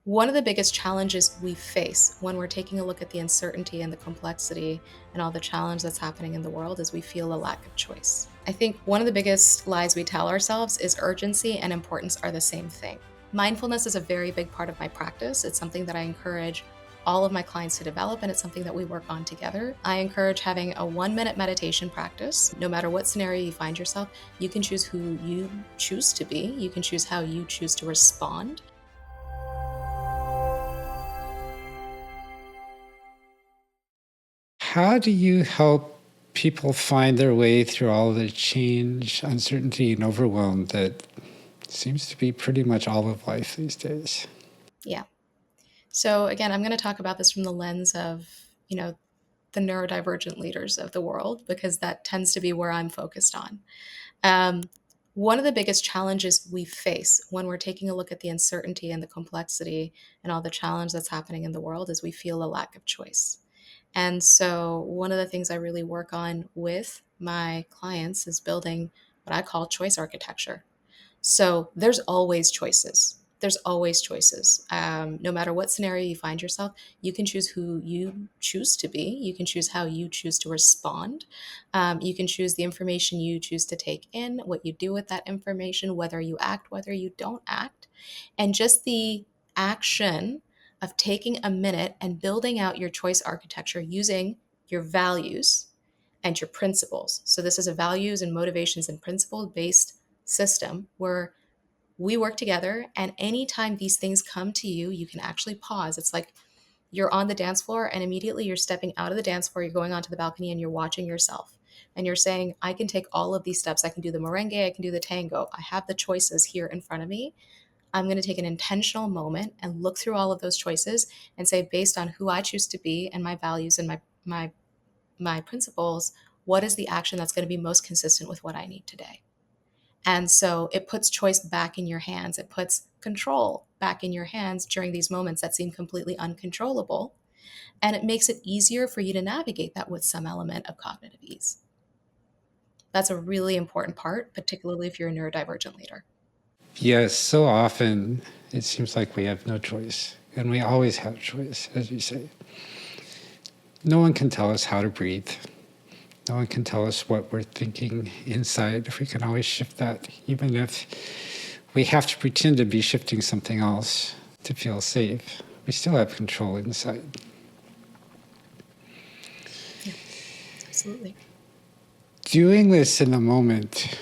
One of the biggest challenges we face when we're taking a look at the uncertainty and the complexity and all the challenge that's happening in the world is we feel a lack of choice. I think one of the biggest lies we tell ourselves is urgency and importance are the same thing. Mindfulness is a very big part of my practice. It's something that I encourage all of my clients to develop, and it's something that we work on together. I encourage having a 1 minute meditation practice. No matter what scenario you find yourself, you can choose who you choose to be, you can choose how you choose to respond. How do you help people find their way through all the change, uncertainty, and overwhelm that seems to be pretty much all of life these days? Yeah. So again, I'm going to talk about this from the lens of, the neurodivergent leaders of the world, because that tends to be where I'm focused on. Um, One of the biggest challenges we face when we're taking a look at the uncertainty and the complexity and all the challenge that's happening in the world is we feel a lack of choice. And so, one of the things I really work on with my clients is building what I call choice architecture. So there's always choices. There's always choices. No matter what scenario you find yourself, you can choose who you choose to be. You can choose how you choose to respond. You can choose the information you choose to take in, what you do with that information, whether you act, whether you don't act. And just the action of taking a minute and building out your choice architecture using your values and your principles. So, this is a values and motivations and principle based system where we work together. And anytime these things come to you, you can actually pause. It's like you're on the dance floor and immediately you're stepping out of the dance floor, you're going onto the balcony and you're watching yourself. And you're saying, I can take all of these steps. I can do the merengue, I can do the tango. I have the choices here in front of me. I'm going to take an intentional moment and look through all of those choices and say, based on who I choose to be and my values and my principles, what is the action that's going to be most consistent with what I need today? And so it puts choice back in your hands. It puts control back in your hands during these moments that seem completely uncontrollable. And it makes it easier for you to navigate that with some element of cognitive ease. That's a really important part, particularly if you're a neurodivergent leader. Yes, so often it seems like we have no choice, and we always have choice, as you say. No one can tell us how to breathe. No one can tell us what we're thinking inside. We can always shift that, even if we have to pretend to be shifting something else to feel safe. We still have control inside. Yeah, absolutely. Doing this in the moment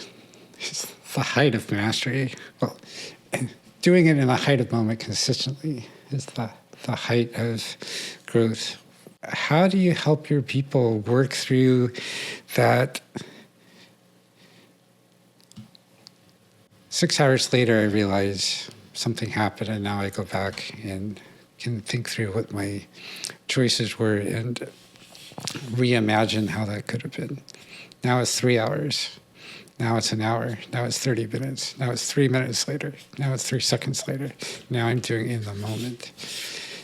is the height of mastery. Well, doing it in the height of moment consistently is the height of growth. How do you help your people work through that? 6 hours later, I realize something happened, and now I go back and can think through what my choices were and reimagine how that could have been. Now it's 3 hours. Now it's an hour. Now it's 30 minutes. Now it's 3 minutes later. Now it's 3 seconds later. Now I'm doing in the moment.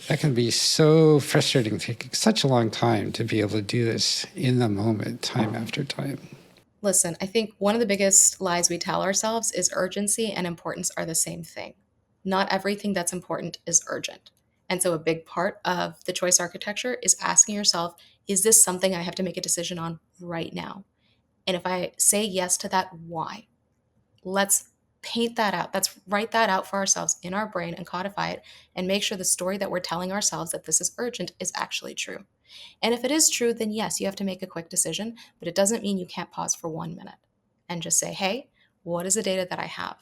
That can be so frustrating, taking such a long time to be able to do this in the moment, time after time. Listen, I think one of the biggest lies we tell ourselves is urgency and importance are the same thing. Not everything that's important is urgent. And so, a big part of the choice architecture is asking yourself, is this something I have to make a decision on right now? And if I say yes to that, why? Let's paint that out. Let's write that out for ourselves in our brain and codify it and make sure the story that we're telling ourselves that this is urgent is actually true. And if it is true, then yes, you have to make a quick decision, but it doesn't mean you can't pause for 1 minute and just say, hey, what is the data that I have?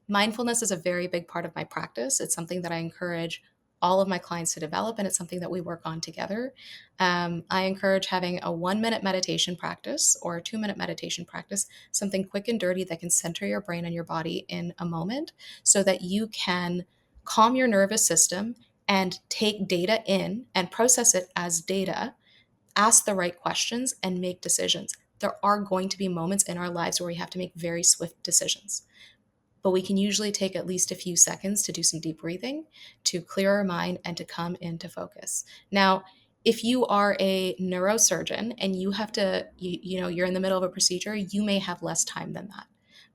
Mindfulness is a very big part of my practice. It's something that I encourage all of my clients to develop, and it's something that we work on together. I encourage having a 1 minute meditation practice or a 2 minute meditation practice, something quick and dirty that can center your brain and your body in a moment so that you can calm your nervous system and take data in and process it as data, ask the right questions, and make decisions. There are going to be moments in our lives where we have to make very swift decisions, but we can usually take at least a few seconds to do some deep breathing, to clear our mind, and to come into focus. Now, if you are a neurosurgeon and you have to, you're in the middle of a procedure, you may have less time than that.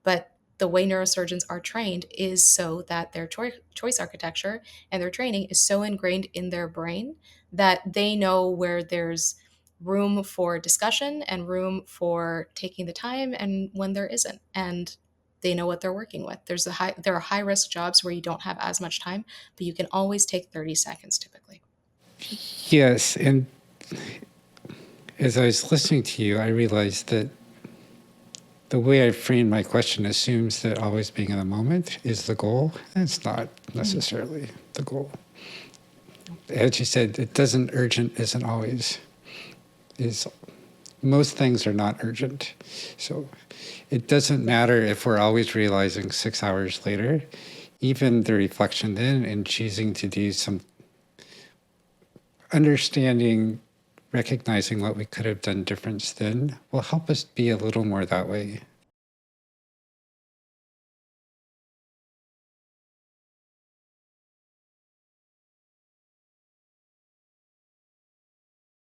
But the way neurosurgeons are trained is so that their choice architecture and their training is so ingrained in their brain that they know where there's room for discussion and room for taking the time and when there isn't. And they know what they're working with. There are high risk jobs where you don't have as much time, but you can always take 30 seconds typically. Yes, and as I was listening to you, I realized that the way I framed my question assumes that always being in the moment is the goal, and it's not necessarily the goal. As you said, it doesn't urgent isn't always is most things are not urgent. So it doesn't matter if we're always realizing 6 hours later, even the reflection then and choosing to do some understanding, recognizing what we could have done different then will help us be a little more that way.